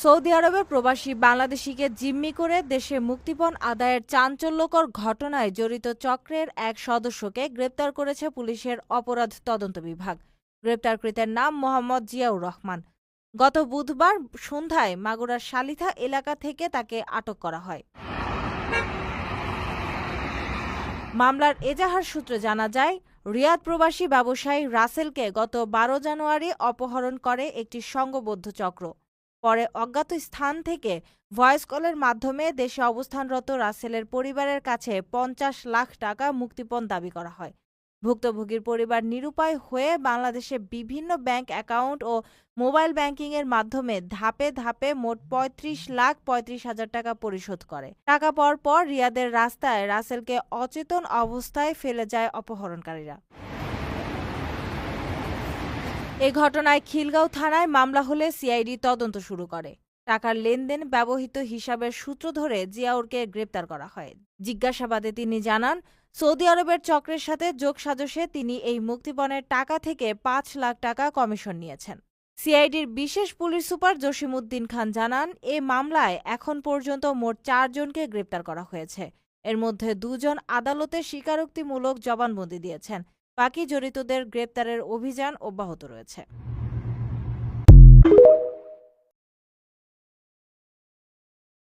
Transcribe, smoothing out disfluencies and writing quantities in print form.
Saudi আরবের প্রবাসী বাংলাদেশিকে জিম্মি করে দেশে মুক্তিপণ আদায়ের চাঞ্চল্যকর ঘটনায় জড়িত চক্রের এক সদস্যকে গ্রেপ্তার করেছে পুলিশের অপরাধ তদন্ত বিভাগ। গ্রেপ্তারকৃতের নাম মোহাম্মদ জিয়াউর রহমান। গত বুধবার সন্ধ্যায় মাগুরার শালিথা এলাকা থেকে তাকে আটক করা হয়। মামলার এজাহার সূত্রে জানা যায়, রিয়াদ প্রবাসী ব্যবসায়ী রাসেলকে গত ১২ জানুয়ারি অপহরণ করে একটি সংঘবদ্ধ চক্র। পরে অজ্ঞাত স্থান থেকে ভয়েস কলের মাধ্যমে দেশে অবস্থানরত রাসেলের পরিবারের কাছে ৫০ লাখ টাকা মুক্তিপণ দাবি করা হয়। ভুক্তভোগীর পরিবার নিরুপায় হয়ে বাংলাদেশে বিভিন্ন ব্যাংক অ্যাকাউন্ট ও মোবাইল ব্যাংকিংয়ের মাধ্যমে ধাপে ধাপে মোট ৩৫,৩৫,০০০ টাকা পরিশোধ করে। টাকা পাওয়ার পর রিয়াদের রাস্তায় রাসেলকে অচেতন অবস্থায় ফেলে যায় অপহরণকারীরা। এ ঘটনায় খিলগাঁও থানায় মামলা হলে সিআইডি তদন্ত শুরু করে। টাকার লেনদেন ব্যবহৃত হিসাবের সূত্র ধরে জিয়াউরকে গ্রেপ্তার করা হয়। জিজ্ঞাসাবাদে তিনি জানান, সৌদি আরবের চক্রের সাথে যোগসাজশে তিনি এই মুক্তিপণের টাকা থেকে ৫ লাখ টাকা কমিশন নিয়েছেন। সিআইডির বিশেষ পুলিশ সুপার জসিমউদ্দিন খান জানান, এ মামলায় এখন পর্যন্ত মোট ৪ জনকে গ্রেপ্তার করা হয়েছে। এর মধ্যে ২ জন আদালতে স্বীকারোক্তিমূলক জবানবন্দি দিয়েছেন। বাকি জড়িতদের গ্রেপ্তারের অভিযান অব্যাহত রয়েছে।